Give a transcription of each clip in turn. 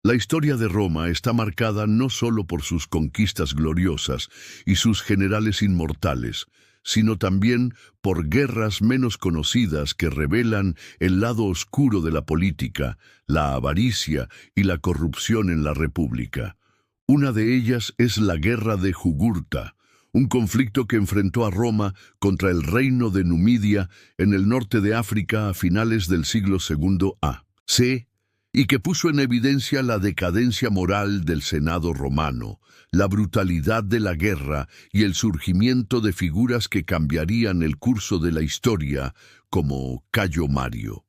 La historia de Roma está marcada no solo por sus conquistas gloriosas y sus generales inmortales, sino también por guerras menos conocidas que revelan el lado oscuro de la política, la avaricia y la corrupción en la República. Una de ellas es la Guerra de Jugurta, un conflicto que enfrentó a Roma contra el reino de Numidia en el norte de África a finales del siglo II a.C., y que puso en evidencia la decadencia moral del Senado romano, la brutalidad de la guerra y el surgimiento de figuras que cambiarían el curso de la historia, como Cayo Mario.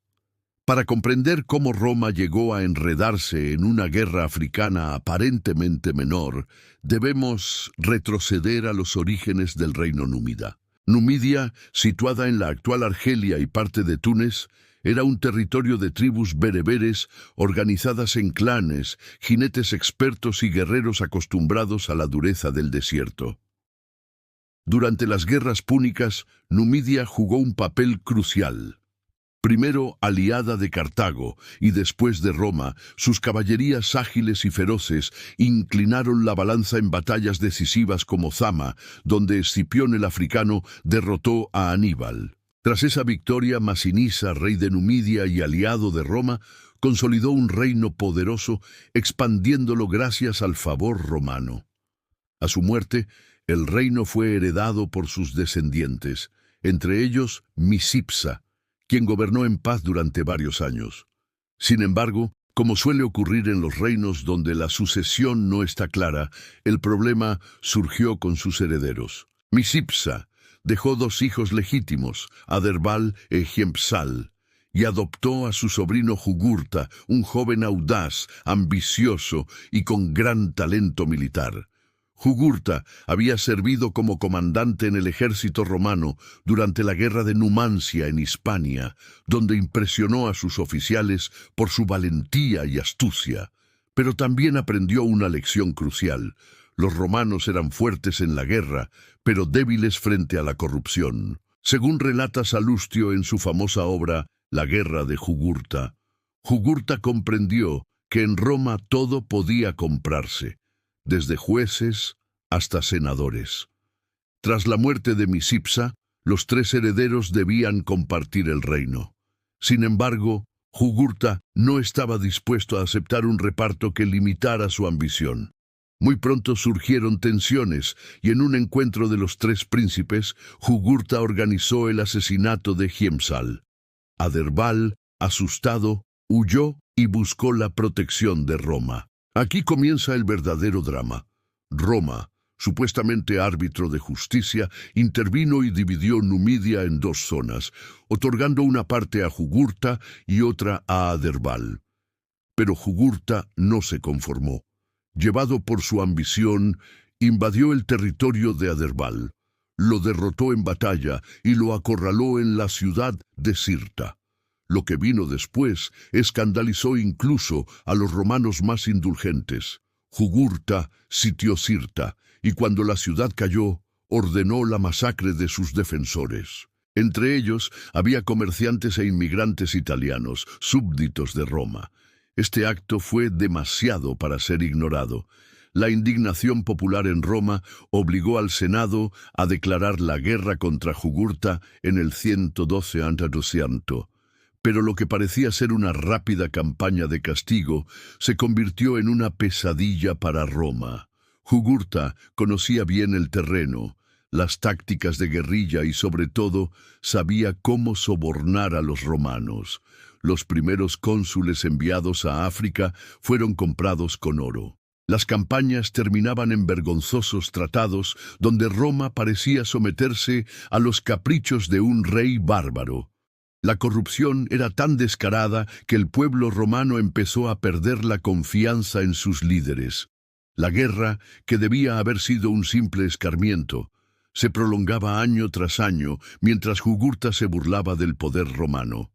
Para comprender cómo Roma llegó a enredarse en una guerra africana aparentemente menor, debemos retroceder a los orígenes del reino númida. Numidia, situada en la actual Argelia y parte de Túnez, era un territorio de tribus bereberes organizadas en clanes, jinetes expertos y guerreros acostumbrados a la dureza del desierto. Durante las guerras púnicas, Numidia jugó un papel crucial. Primero aliada de Cartago y después de Roma, sus caballerías ágiles y feroces inclinaron la balanza en batallas decisivas como Zama, donde Escipión el africano derrotó a Aníbal. Tras esa victoria, Masinisa, rey de Numidia y aliado de Roma, consolidó un reino poderoso, expandiéndolo gracias al favor romano. A su muerte, el reino fue heredado por sus descendientes, entre ellos Misipsa, quien gobernó en paz durante varios años. Sin embargo, como suele ocurrir en los reinos donde la sucesión no está clara, el problema surgió con sus herederos. Misipsa dejó dos hijos legítimos, Adherbal e Hiempsal, y adoptó a su sobrino Jugurta, un joven audaz, ambicioso y con gran talento militar. Jugurta había servido como comandante en el ejército romano durante la guerra de Numancia en Hispania, donde impresionó a sus oficiales por su valentía y astucia. Pero también aprendió una lección crucial. Los romanos eran fuertes en la guerra, pero débiles frente a la corrupción. Según relata Salustio en su famosa obra La guerra de Jugurta, Jugurta comprendió que en Roma todo podía comprarse, desde jueces hasta senadores. Tras la muerte de Misipsa, los tres herederos debían compartir el reino. Sin embargo, Jugurta no estaba dispuesto a aceptar un reparto que limitara su ambición. Muy pronto surgieron tensiones y en un encuentro de los tres príncipes, Jugurta organizó el asesinato de Hiempsal. Adherbal, asustado, huyó y buscó la protección de Roma. Aquí comienza el verdadero drama. Roma, supuestamente árbitro de justicia, intervino y dividió Numidia en dos zonas, otorgando una parte a Jugurta y otra a Adherbal. Pero Jugurta no se conformó. Llevado por su ambición, invadió el territorio de Adherbal, lo derrotó en batalla y lo acorraló en la ciudad de Sirta. Lo que vino después escandalizó incluso a los romanos más indulgentes. Jugurta sitió Sirta, y cuando la ciudad cayó, ordenó la masacre de sus defensores. Entre ellos había comerciantes e inmigrantes italianos, súbditos de Roma. Este acto fue demasiado para ser ignorado. La indignación popular en Roma obligó al Senado a declarar la guerra contra Jugurta en el 112 a.C. Pero lo que parecía ser una rápida campaña de castigo se convirtió en una pesadilla para Roma. Jugurta conocía bien el terreno, las tácticas de guerrilla y sobre todo sabía cómo sobornar a los romanos. Los primeros cónsules enviados a África fueron comprados con oro. Las campañas terminaban en vergonzosos tratados donde Roma parecía someterse a los caprichos de un rey bárbaro. La corrupción era tan descarada que el pueblo romano empezó a perder la confianza en sus líderes. La guerra, que debía haber sido un simple escarmiento, se prolongaba año tras año mientras Jugurta se burlaba del poder romano.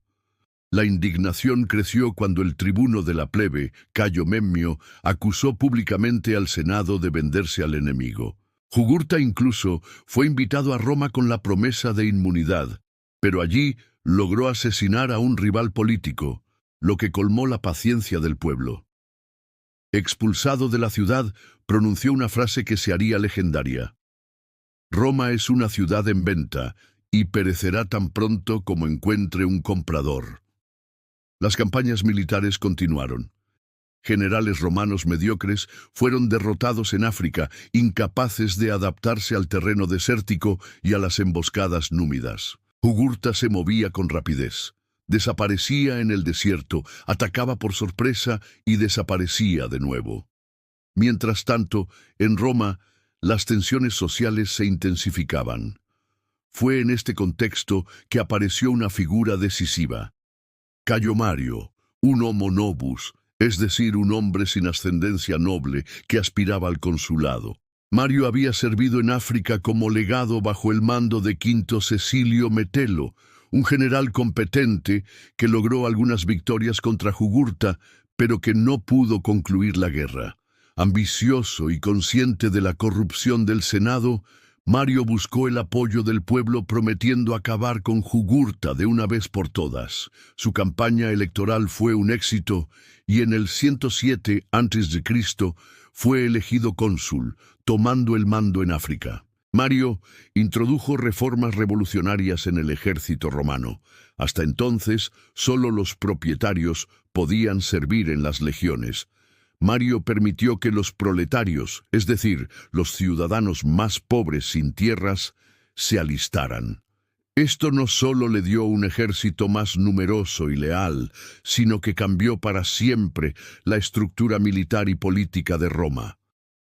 La indignación creció cuando el tribuno de la plebe, Cayo Memmio, acusó públicamente al Senado de venderse al enemigo. Jugurta incluso fue invitado a Roma con la promesa de inmunidad, pero allí logró asesinar a un rival político, lo que colmó la paciencia del pueblo. Expulsado de la ciudad, pronunció una frase que se haría legendaria. Roma es una ciudad en venta y perecerá tan pronto como encuentre un comprador. Las campañas militares continuaron. Generales romanos mediocres fueron derrotados en África, incapaces de adaptarse al terreno desértico y a las emboscadas númidas. Jugurta se movía con rapidez. Desaparecía en el desierto, atacaba por sorpresa y desaparecía de nuevo. Mientras tanto, en Roma, las tensiones sociales se intensificaban. Fue en este contexto que apareció una figura decisiva. Cayo Mario, un homo novus, es decir, un hombre sin ascendencia noble que aspiraba al consulado. Mario había servido en África como legado bajo el mando de Quinto Cecilio Metelo, un general competente que logró algunas victorias contra Jugurta, pero que no pudo concluir la guerra. Ambicioso y consciente de la corrupción del Senado, Mario buscó el apoyo del pueblo prometiendo acabar con Jugurta de una vez por todas. Su campaña electoral fue un éxito y en el 107 a.C. fue elegido cónsul, tomando el mando en África. Mario introdujo reformas revolucionarias en el ejército romano. Hasta entonces, solo los propietarios podían servir en las legiones. Mario permitió que los proletarios, es decir, los ciudadanos más pobres sin tierras, se alistaran. Esto no solo le dio un ejército más numeroso y leal, sino que cambió para siempre la estructura militar y política de Roma.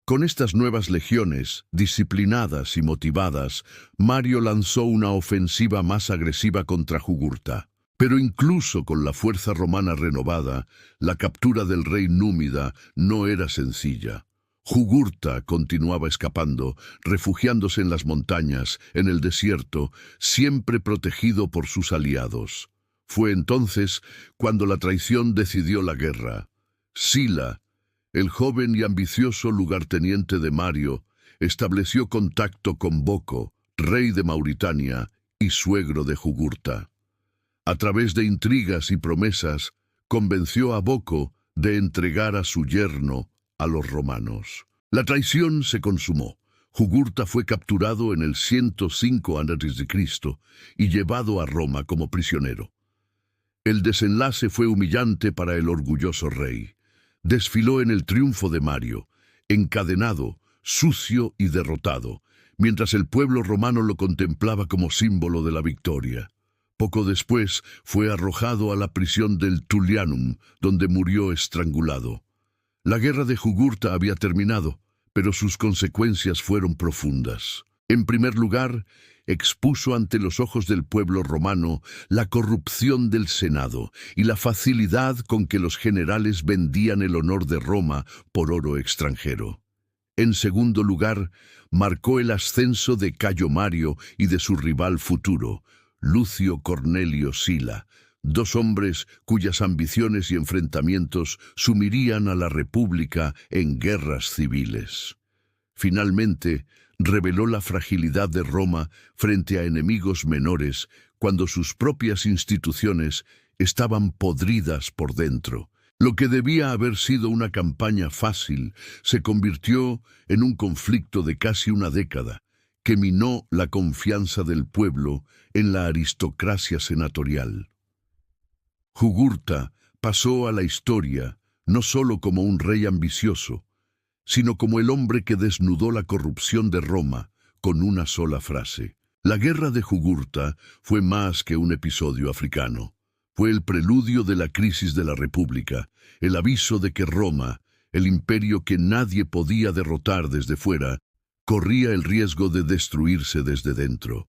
Con estas nuevas legiones, disciplinadas y motivadas, Mario lanzó una ofensiva más agresiva contra Jugurta. Pero incluso con la fuerza romana renovada, la captura del rey númida no era sencilla. Jugurta continuaba escapando, refugiándose en las montañas, en el desierto, siempre protegido por sus aliados. Fue entonces cuando la traición decidió la guerra. Sila, el joven y ambicioso lugarteniente de Mario, estableció contacto con Boco, rey de Mauritania y suegro de Jugurta. A través de intrigas y promesas, convenció a Boco de entregar a su yerno a los romanos. La traición se consumó. Jugurta fue capturado en el 105 a.C. y llevado a Roma como prisionero. El desenlace fue humillante para el orgulloso rey. Desfiló en el triunfo de Mario, encadenado, sucio y derrotado, mientras el pueblo romano lo contemplaba como símbolo de la victoria. Poco después fue arrojado a la prisión del Tullianum, donde murió estrangulado. La guerra de Jugurta había terminado, pero sus consecuencias fueron profundas. En primer lugar, expuso ante los ojos del pueblo romano la corrupción del Senado y la facilidad con que los generales vendían el honor de Roma por oro extranjero. En segundo lugar, marcó el ascenso de Cayo Mario y de su rival futuro, Lucio Cornelio Sila, dos hombres cuyas ambiciones y enfrentamientos sumirían a la República en guerras civiles. Finalmente, reveló la fragilidad de Roma frente a enemigos menores cuando sus propias instituciones estaban podridas por dentro. Lo que debía haber sido una campaña fácil se convirtió en un conflicto de casi una década, que minó la confianza del pueblo en la aristocracia senatorial. Jugurta pasó a la historia no solo como un rey ambicioso, sino como el hombre que desnudó la corrupción de Roma con una sola frase. La guerra de Jugurta fue más que un episodio africano. Fue el preludio de la crisis de la República, el aviso de que Roma, el imperio que nadie podía derrotar desde fuera, corría el riesgo de destruirse desde dentro.